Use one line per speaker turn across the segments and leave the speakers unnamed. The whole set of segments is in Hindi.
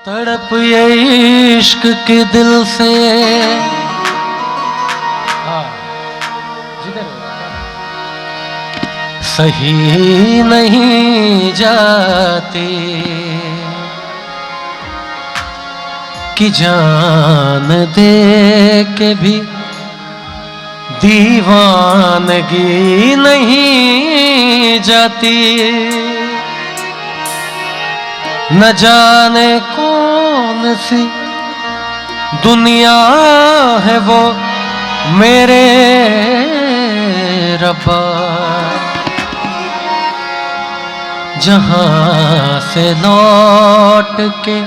तड़प ये इश्क के दिल से सही नहीं जाती कि जान दे के भी दीवानगी नहीं जाती। न जाने कौन सी दुनिया है वो मेरे रब्बा, जहां से लौट के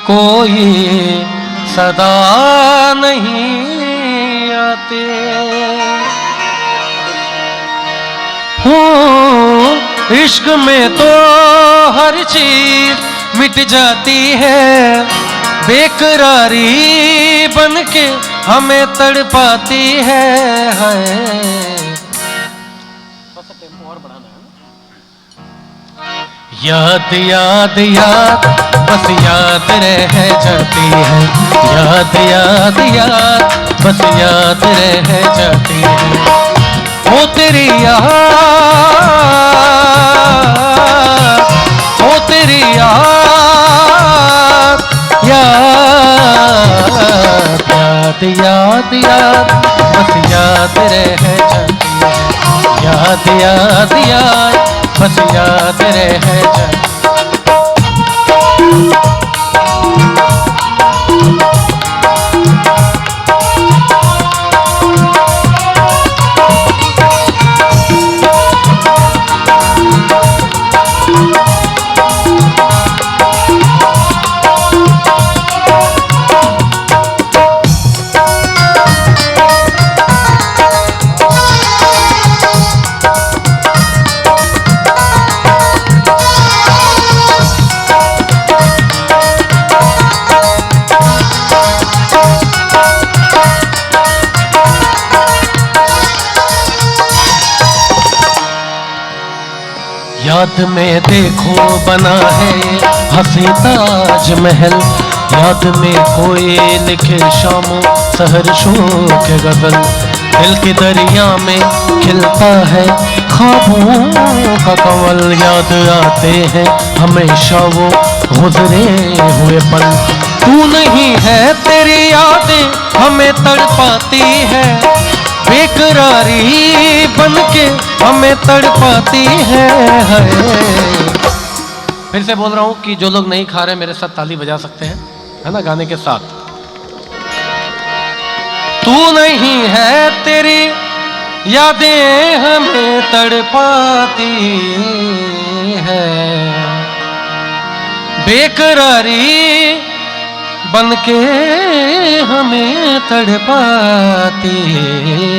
कोई सदा नहीं आते। इश्क में तो हर चीज मिट जाती है, बेकरारी बन के हमें तड़पाती है। याद याद याद बस याद रह जाती है, याद याद याद बस याद रह जाती है। वो तेरी याद, वो तेरी याद, याद याद याद याद बस याद रह जाती है, याद याद याद बस याद रह जाती। याद में देखो बना है हंसी ताजमहल, याद में कोई लिखे शामों सहर शोक गजल। दिल के दरिया में खिलता है ख्वाबों का कंवल, याद आते हैं हमेशा वो गुजरे हुए पल। तू नहीं है तेरी यादें हमें तड़पाती है, बेकरारी बन के हमें तड़पाती है। फिर से बोल रहा हूं कि जो लोग नहीं खा रहे मेरे साथ ताली बजा सकते हैं, है ना, गाने के साथ। तू नहीं है तेरी यादें हमें तड़पाती है, बेकरारी बन के हमें तड़पाती है।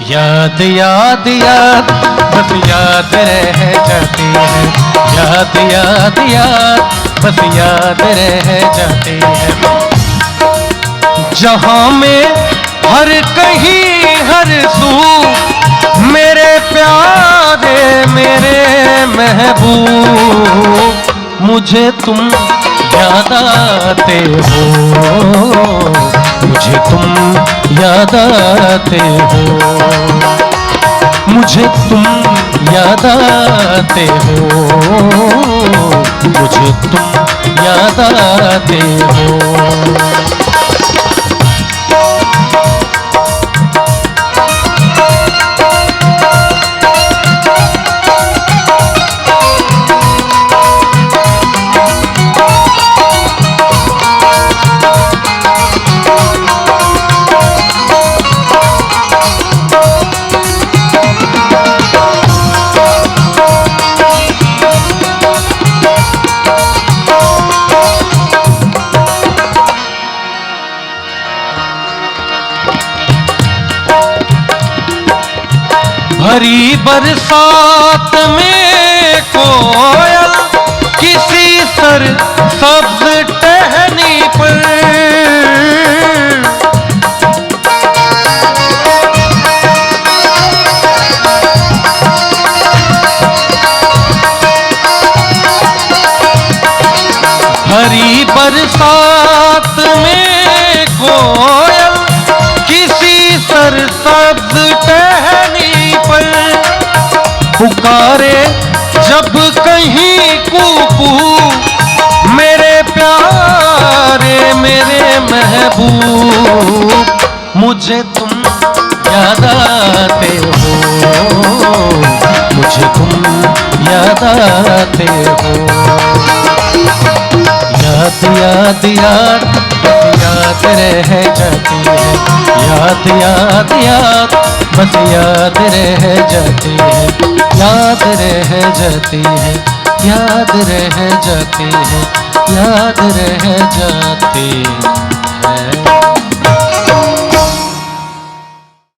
याद याद याद बस याद रह जाती है, याद याद याद बस याद रह जाती है। जहां में हर कहीं हर सू मेरे प्यारे मेरे महबूब, मुझे तुम याद आते हो, मुझे तुम याद आते हो, मुझे तुम याद आते हो, मुझे तुम याद आते हो। भरी बरसात में कोयल किसी सर सब्ज टहनी पर, जब कहीं कूकू मेरे प्यारे मेरे महबूब, मुझे तुम याद आते हो, मुझे तुम याद आते हो। याद याद याद बस याद रह जाती है, याद याद याद बस याद रह जाती है, याद रह जाती है, याद रह जाती है, याद रह जाती है।